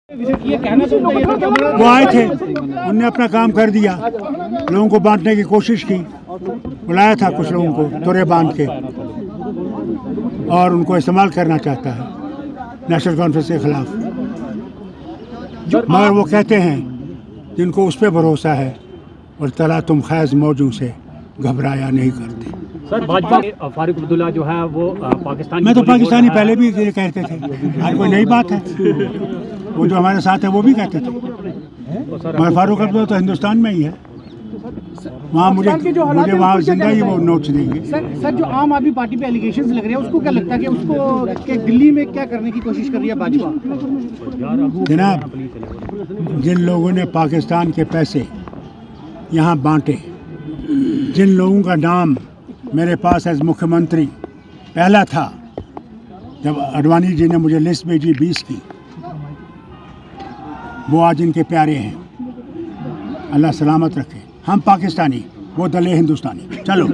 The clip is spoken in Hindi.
वो आए थे, उनने अपना काम कर दिया, लोगों को बांटने की कोशिश की, बुलाया था कुछ लोगों को तुरे बांध के, और उनको इस्तेमाल करना चाहता है नेशनल कॉन्फ्रेंस के खिलाफ। मगर वो कहते हैं जिनको उस पर भरोसा है और तला तुम खैज मौजों से घबराया नहीं करते। सर भाजपा फारूक अब्दुल्ला जो है वो पाकिस्तान, मैं तो पाकिस्तानी पहले भी ये कहते थे, आज कोई नई बात है। वो जो हमारे साथ है वो भी कहते थे, मगर फारूक अब्दुल्ला तो हिंदुस्तान में ही है, वहाँ मुझे वहाँ जिंदा ही वो नोट्स देंगे। सर जो आम आदमी पार्टी पे एलिगेशंस लग रहे हैं, उसको क्या लगता है कि उसको कि दिल्ली में क्या करने की कोशिश कर रही है भाजपा? जनाब, जिन लोगों ने पाकिस्तान के पैसे यहाँ बांटे, जिन लोगों का नाम मेरे पास एज मुख्यमंत्री पहला था जब अडवाणी जी ने मुझे लिस्ट भेजी 20 की, वो आज इनके प्यारे हैं। अल्लाह सलामत रखे। हम पाकिस्तानी, वो दले हिंदुस्तानी। चलो।